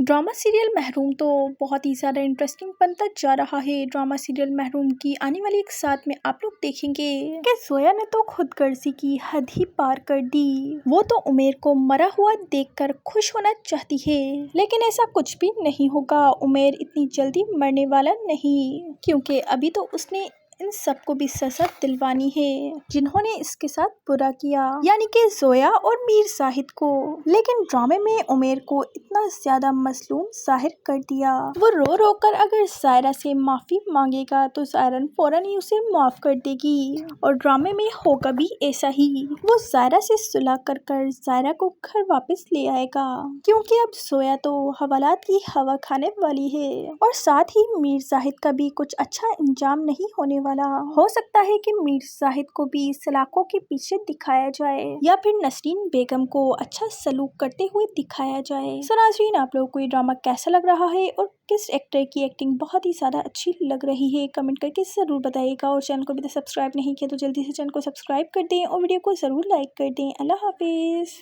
Drama serial महरूम तो बहुत ही ज़्यादा इंटरेस्टिंग बनता जा रहा है। ड्रामा सीरियल महरूम की आने वाली एक साथ में आप लोग देखेंगे कि जोया ने तो खुदगर्जी की हद ही पार कर दी। वो तो उमेर को मरा हुआ देखकर खुश होना चाहती है, लेकिन ऐसा कुछ भी नहीं होगा। उमेर इतनी जल्दी मरने वाला नहीं, क्योंकि अभी तो उसने इन सबको भी सजा दिलवानी है जिन्होंने इसके साथ बुरा किया, यानी कि जोया और मीर जाहिद को। लेकिन ड्रामे में उमेर को इतना ज्यादा मसलूम जाहिर कर दिया। वो रो रो कर अगर सायरा से माफी मांगेगा तो सायरा फौरन ही उसे माफ कर देगी, और ड्रामे में होगा भी ऐसा ही। वो सायरा से सुलह कर सायरा को घर वापस ले आएगा, क्योंकि अब जोया तो हवालात की हवा खाने वाली है। और साथ ही मीर जाहिद का भी कुछ अच्छा इंजाम नहीं होने वाला। हो सकता है कि मीर जाहिद को भी सलाखों के पीछे दिखाया जाए, या फिर नसरीन बेगम को अच्छा सलूक करते हुए दिखाया जाए। सो नाज़रीन, आप लोगों को ये ड्रामा कैसा लग रहा है और किस एक्टर की एक्टिंग बहुत ही ज़्यादा अच्छी लग रही है, कमेंट करके ज़रूर बताइएगा। और चैनल को भी सब्सक्राइब नहीं किया तो जल्दी से चैनल को सब्सक्राइब कर दें और वीडियो को ज़रूर लाइक कर दें। अल्लाह हाफिज़।